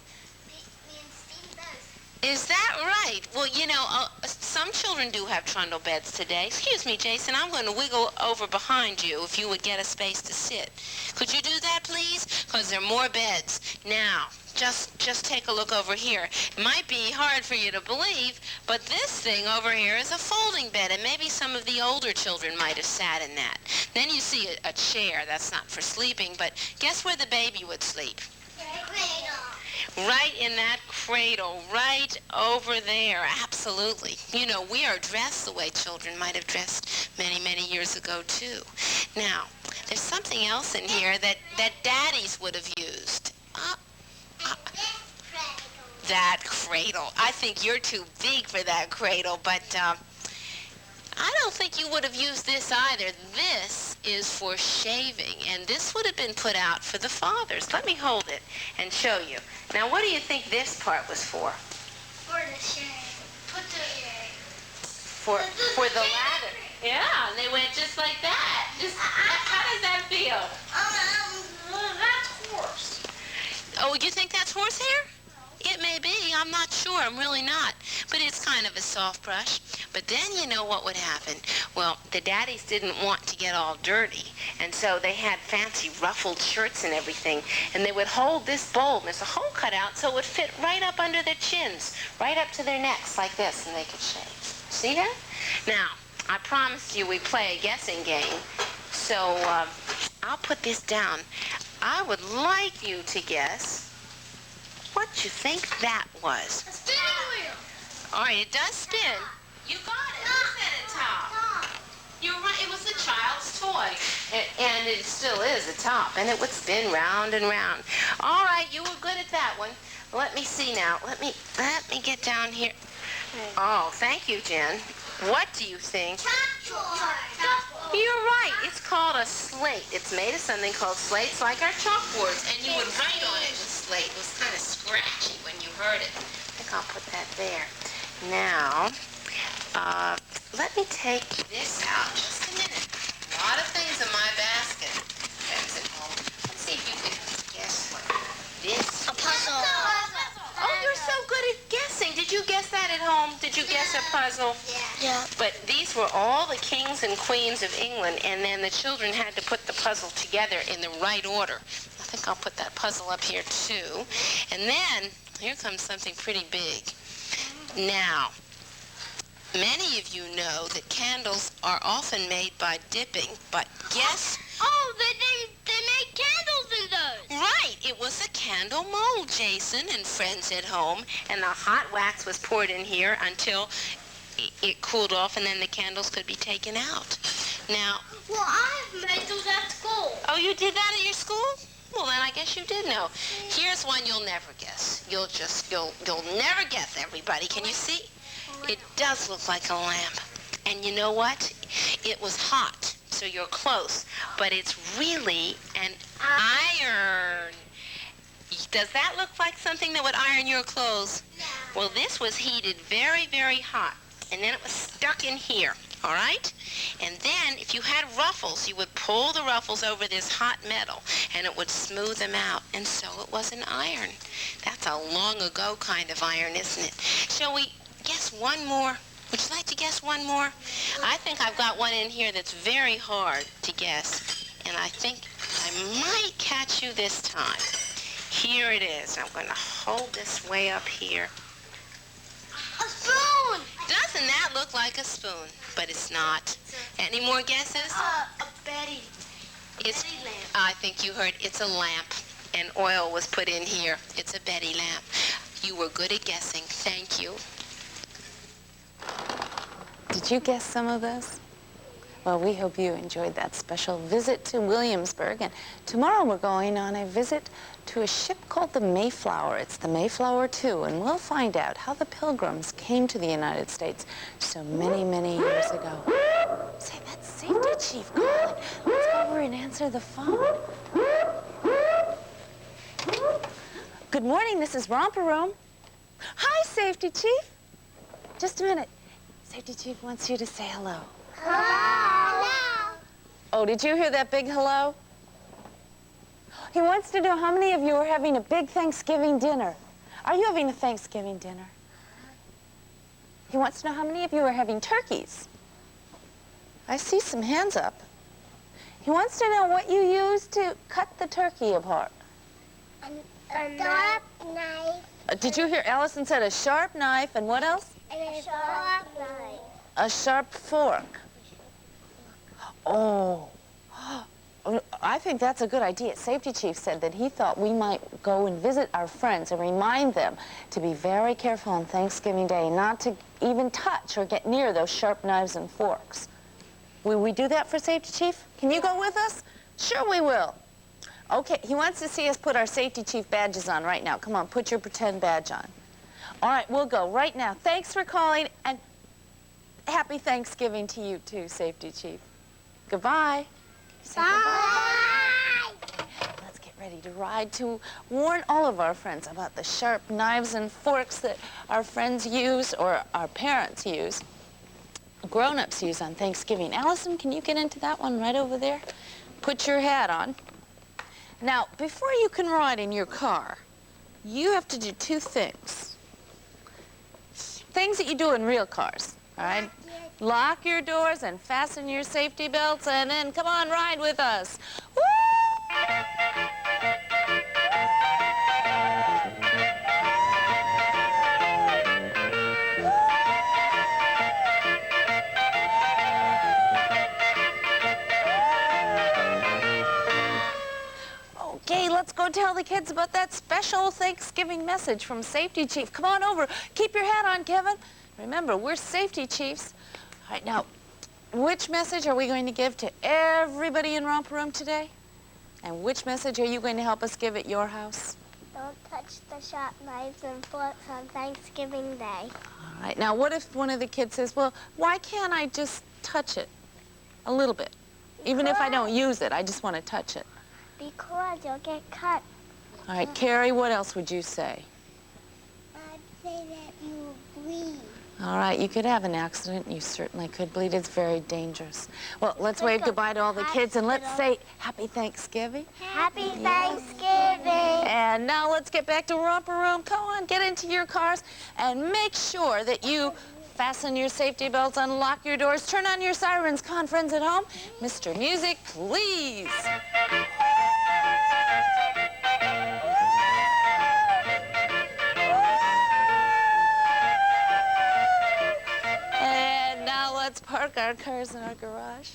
Is that right? Well, you know, some children do have trundle beds today. Excuse me, Jason, I'm going to wiggle over behind you if you would get a space to sit. Could you do that, please? Because there are more beds. Now, just take a look over here. It might be hard for you to believe, but this thing over here is a folding bed, and maybe some of the older children might have sat in that. Then you see a chair. That's not for sleeping, but guess where the baby would sleep? Right in that cradle, right over there, absolutely. You know, we are dressed the way children might have dressed many, many years ago, too. Now, there's something else in here that daddies would have used. That cradle. I think you're too big for that cradle, but I don't think you would have used this either. This is for shaving, and this would have been put out for the fathers. Let me hold it and show you. Now, what do you think this part was for? For the shave. For the lather. Yeah, and they went just like that. Just, how does that feel? That's horse. Oh, you think that's horsehair? It may be. I'm not sure. I'm really not. But it's kind of a soft brush. But then you know what would happen. Well, the daddies didn't want to get all dirty. And so they had fancy ruffled shirts and everything. And they would hold this bowl. And there's a hole cut out so it would fit right up under their chins, right up to their necks like this, and they could shave. See that? Now, I promised you we'd play a guessing game. So I'll put this down. I would like you to guess what you think that was. A spinning wheel. All right, it does spin. You got it. Who's at the top? You're right. It was a child's toy. And it still is a top. And it would spin round and round. All right, you were good at that one. Let me see now. Let me get down here. Oh, thank you, Jen. What do you think? You're right. It's called a slate. It's made of something called slates, like our chalkboards. And you would write on it with slate. It was kind of scratchy when you heard it. I think I'll put that there. Now, let me take this out. Just a minute. A lot of things in my basket. That's at home. Let's see if you can guess what this. A puzzle. Oh, you're so good at guessing. Did you guess that at home? Did you guess a puzzle? Yeah. But these were all the kings and queens of England, and then the children had to put the puzzle together in the right order. I think I'll put that puzzle up here, too. And then, here comes something pretty big. Now, many of you know that candles are often made by dipping, but guess... Oh, they made candles in those. Right, it was a candle mold, Jason and friends at home, and the hot wax was poured in here until it cooled off, and then the candles could be taken out. Now... Well, I've made those at school. Oh, you did that at your school? Well, then I guess you did know. Here's one you'll never guess. You'll never guess, everybody. Can you see? It does look like a lamp. And you know what? It was hot, so you're close. But it's really an iron. Does that look like something that would iron your clothes? Well, this was heated very, very hot. And then it was stuck in here, all right? And then, if you had ruffles, you would pull the ruffles over this hot metal, and it would smooth them out. And so it was an iron. That's a long ago kind of iron, isn't it? Shall we guess one more? Would you like to guess one more? I think I've got one in here that's very hard to guess. And I think I might catch you this time. Here it is. I'm going to hold this way up here. A spoon! Doesn't that look like a spoon? But it's not. Any more guesses? A Betty. It's, Betty lamp. I think you heard it's a lamp, and oil was put in here. It's a Betty lamp. You were good at guessing. Thank you. Did you guess some of those? Well, we hope you enjoyed that special visit to Williamsburg. And tomorrow we're going on a visit to a ship called the Mayflower. It's the Mayflower II, and we'll find out how the Pilgrims came to the United States so many, many years ago. Say, that's Safety Chief calling. Let's go over and answer the phone. Good morning, this is Romper Room. Hi, Safety Chief. Just a minute. Safety Chief wants you to say hello. Hello. Oh, did you hear that big hello? He wants to know how many of you are having a big Thanksgiving dinner. Are you having a Thanksgiving dinner? He wants to know how many of you are having turkeys. I see some hands up. He wants to know what you use to cut the turkey apart. A sharp knife. Did you hear Allison said a sharp knife, and what else? And a sharp knife. A sharp fork. Oh, I think that's a good idea. Safety Chief said that he thought we might go and visit our friends and remind them to be very careful on Thanksgiving Day, not to even touch or get near those sharp knives and forks. Will we do that for Safety Chief? Can you go with us? Sure we will. Okay, he wants to see us put our Safety Chief badges on right now. Come on, put your pretend badge on. All right, we'll go right now. Thanks for calling, and happy Thanksgiving to you too, Safety Chief. Goodbye. Say Bye. Goodbye. Let's get ready to ride to warn all of our friends about the sharp knives and forks that our friends use or our parents use, grown-ups use on Thanksgiving. Allison, can you get into that one right over there? Put your hat on. Now, before you can ride in your car, you have to do two things. Things that you do in real cars, all right? Lock your doors and fasten your safety belts, and then come on, ride with us. Woo! Okay, let's go tell the kids about that special Thanksgiving message from Safety Chief. Come on over. Keep your hat on, Kevin. Remember, we're safety chiefs. All right, now, which message are we going to give to everybody in Romper Room today? And which message are you going to help us give at your house? Don't touch the sharp knives and forks on Thanksgiving Day. All right, now what if one of the kids says, well, why can't I just touch it a little bit? Even if I don't use it, I just want to touch it. Because you'll get cut. All right, Carrie, what else would you say? I'd say that you bleed. All right, you could have an accident. You certainly could bleed. It's very dangerous. Well, let's wave goodbye to all the kids and let's say Happy Thanksgiving. Happy Thanksgiving. And now let's get back to Romper Room. Come on, get into your cars and make sure that you fasten your safety belts, unlock your doors, turn on your sirens. Come on, friends at home. Mr. Music, please. And now let's park our cars in our garage.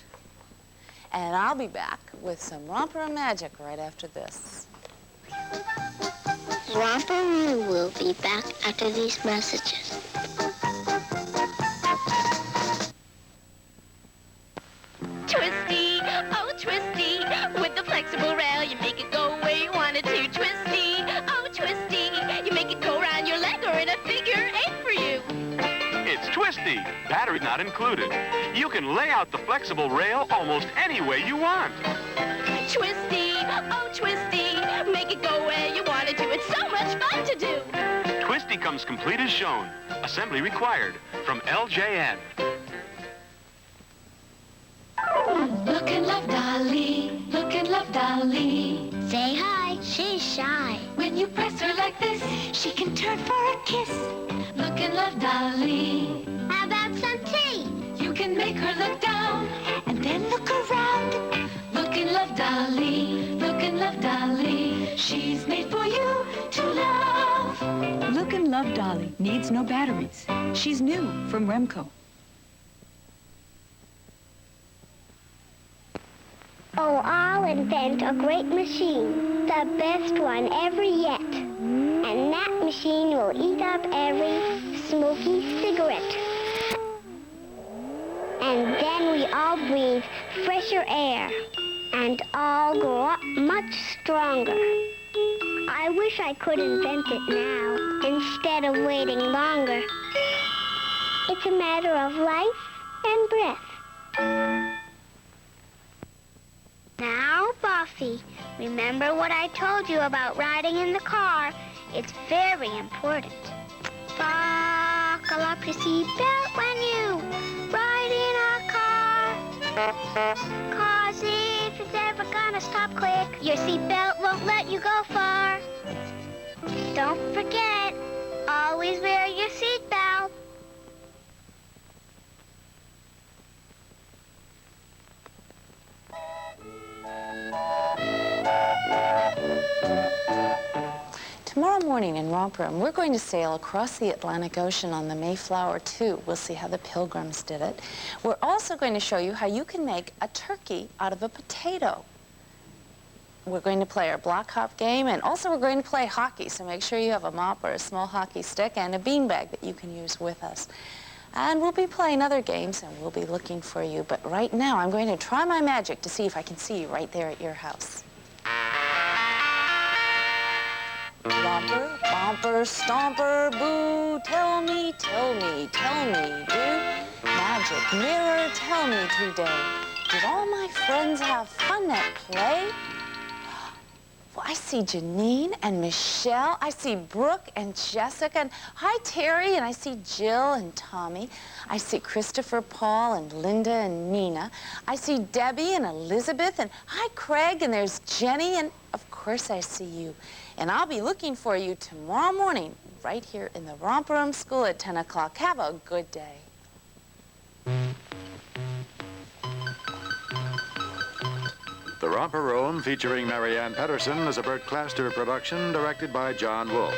And I'll be back with some Romper Room magic right after this. Romper Room will be back after these messages. Twisty, oh twisty, with the flexible rail you make it go where you want it to. Twisty, oh twisty, you make it go around your leg or in a figure eight for you. It's Twisty, battery not included. You can lay out the flexible rail almost any way you want. Twisty, oh twisty, make it go where you want it to. It's so much fun to do. Twisty comes complete as shown. Assembly required. From LJN. Look and love Dolly, look and love Dolly. Say hi, she's shy. When you press her like this, she can turn for a kiss. Look and love Dolly. How about some tea? You can make her look down and then look around. Look and love Dolly, look and love Dolly. She's made for you to love. Look and love Dolly needs no batteries. She's new from Remco. Oh, I'll invent a great machine, the best one ever yet. And that machine will eat up every smoky cigarette. And then we all breathe fresher air and all grow up much stronger. I wish I could invent it now instead of waiting longer. It's a matter of life and breath. Now, Buffy, remember what I told you about riding in the car. It's very important. Buckle up your seatbelt when you ride in a car. 'Cause if it's ever gonna stop quick, your seatbelt won't let you go far. Don't forget, always wear your seatbelt. Tomorrow morning in Romper Room, we're going to sail across the Atlantic Ocean on the Mayflower II. We'll see how the Pilgrims did it. We're also going to show you how you can make a turkey out of a potato. We're going to play our block hop game, and also we're going to play hockey, so make sure you have a mop or a small hockey stick and a beanbag that you can use with us. And we'll be playing other games, and we'll be looking for you. But right now, I'm going to try my magic to see if I can see you right there at your house. Romper, bumper, stomper, boo, tell me, do. Magic mirror, tell me today. Did all my friends have fun at play? Well, I see Janine and Michelle. I see Brooke and Jessica. And hi, Terry. And I see Jill and Tommy. I see Christopher, Paul, and Linda and Nina. I see Debbie and Elizabeth. And hi, Craig. And there's Jenny. And, of course, I see you. And I'll be looking for you tomorrow morning right here in the Romper Room School at 10 o'clock. Have a good day. The Romper Room, featuring Marianne Pedersen, is a Bert Claster production directed by John Wolfe.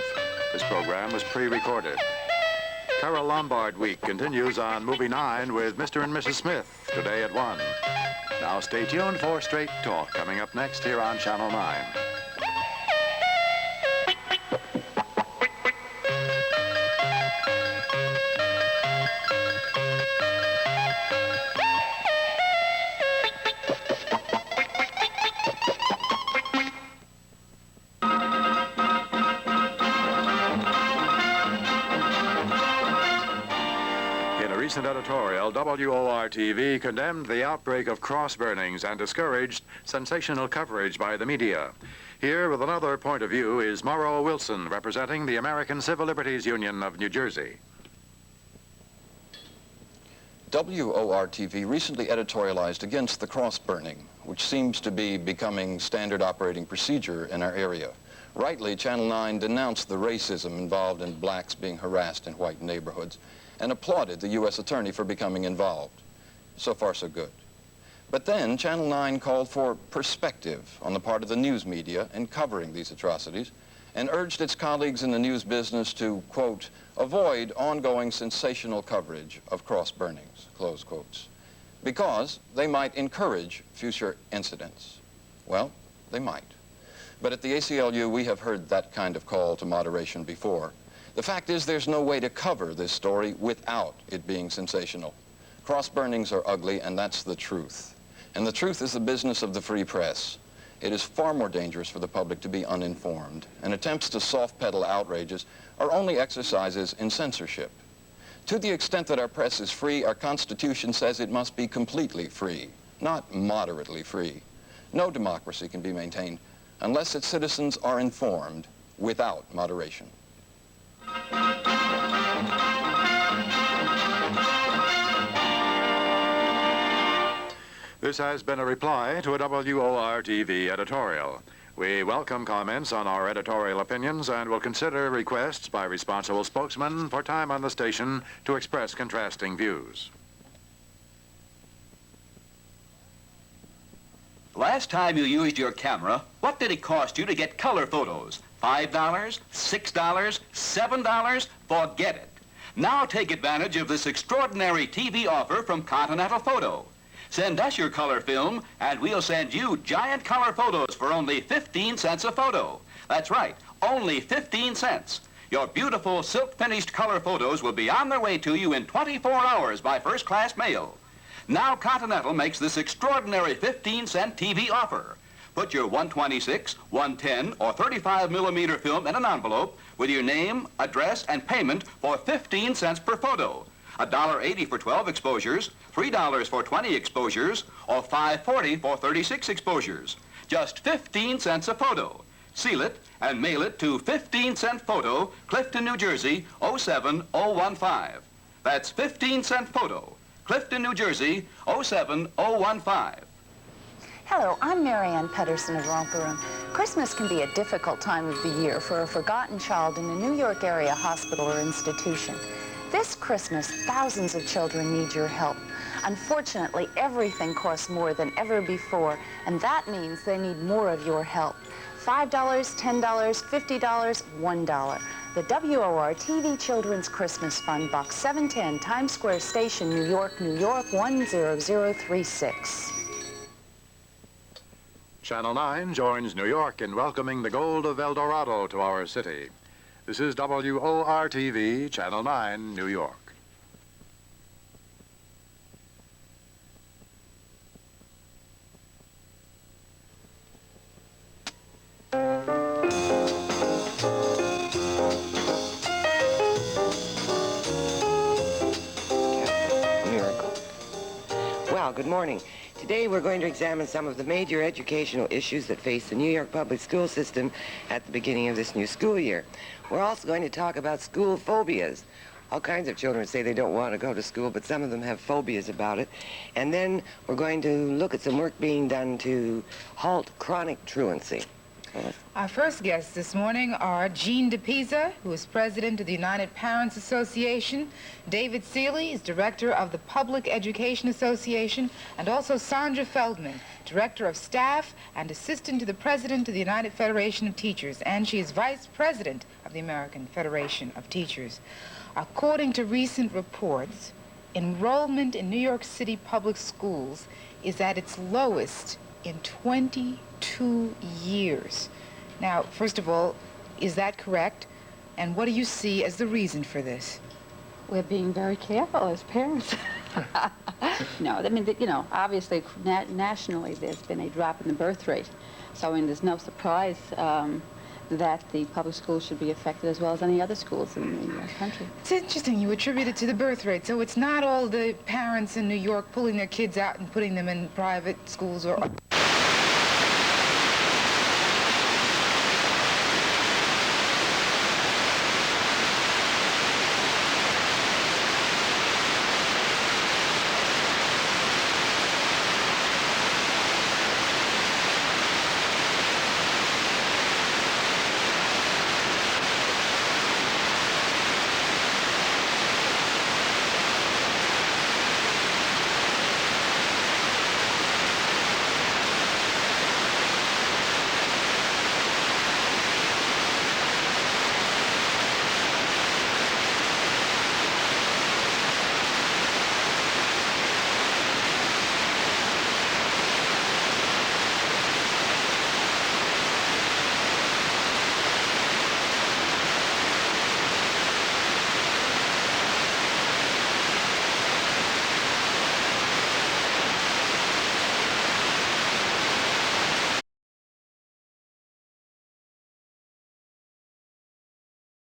This program was pre-recorded. Carol Lombard Week continues on Movie 9 with Mr. and Mrs. Smith, today at 1. Now stay tuned for Straight Talk, coming up next here on Channel 9. recent editorial, WOR-TV condemned the outbreak of cross burnings and discouraged sensational coverage by the media. Here with another point of view is Morrow Wilson, representing the American Civil Liberties Union of New Jersey. WOR-TV recently editorialized against the cross burning, which seems to be becoming standard operating procedure in our area. Rightly, Channel 9 denounced the racism involved in blacks being harassed in white neighborhoods and applauded the U.S. attorney for becoming involved. So far, so good. But then Channel 9 called for perspective on the part of the news media in covering these atrocities and urged its colleagues in the news business to, quote, avoid ongoing sensational coverage of cross burnings, close quotes, because they might encourage future incidents. Well, they might. But at the ACLU, we have heard that kind of call to moderation before. The fact is there's no way to cover this story without it being sensational. Cross burnings are ugly, and that's the truth. And the truth is the business of the free press. It is far more dangerous for the public to be uninformed, and attempts to soft-pedal outrages are only exercises in censorship. To the extent that our press is free, our Constitution says it must be completely free, not moderately free. No democracy can be maintained unless its citizens are informed without moderation. This has been a reply to a WOR-TV editorial. We welcome comments on our editorial opinions and will consider requests by responsible spokesmen for time on the station to express contrasting views. Last time you used your camera, what did it cost you to get color photos? $5, $6, $7? Forget it. Now take advantage of this extraordinary TV offer from Continental Photo. Send us your color film, and we'll send you giant color photos for only 15 cents a photo. That's right, only 15 cents. Your beautiful silk-finished color photos will be on their way to you in 24 hours by first-class mail. Now Continental makes this extraordinary 15-cent TV offer. Put your 126, 110, or 35-millimeter film in an envelope with your name, address, and payment for 15 cents per photo. $1.80 for 12 exposures, $3 for 20 exposures, or $5.40 for 36 exposures. Just 15 cents a photo. Seal it and mail it to 15-cent photo, Clifton, New Jersey, 07015. That's 15-cent photo, Clifton, New Jersey, 07015. Hello, I'm Marianne Pedersen of Romper Room. Christmas can be a difficult time of the year for a forgotten child in a New York area hospital or institution. This Christmas, thousands of children need your help. Unfortunately, everything costs more than ever before, and that means they need more of your help. $5, $10, $50, $1. The WOR-TV Children's Christmas Fund, Box 710, Times Square Station, New York, New York, 10036. Channel 9 joins New York in welcoming the gold of El Dorado to our city. This is WOR-TV, Channel 9, New York. Well, good morning. Today we're going to examine some of the major educational issues that face the New York public school system at the beginning of this new school year. We're also going to talk about school phobias. All kinds of children say they don't want to go to school, but some of them have phobias about it. And then we're going to look at some work being done to halt chronic truancy. Our first guests this morning are Jean DePisa, who is president of the United Parents Association. David Seeley is director of the Public Education Association, and also Sandra Feldman, director of staff and assistant to the president of the United Federation of Teachers, and she is vice president of the American Federation of Teachers. According to recent reports, enrollment in New York City public schools is at its lowest in 22 years. Now, first of all, is that correct? And what do you see as the reason for this? We're being very careful as parents. No, I mean, you know, obviously, nationally, there's been a drop in the birth rate. So, I mean, there's no surprise that the public schools should be affected as well as any other schools in the country. It's interesting you attribute it to the birth rate. So it's not all the parents in New York pulling their kids out and putting them in private schools or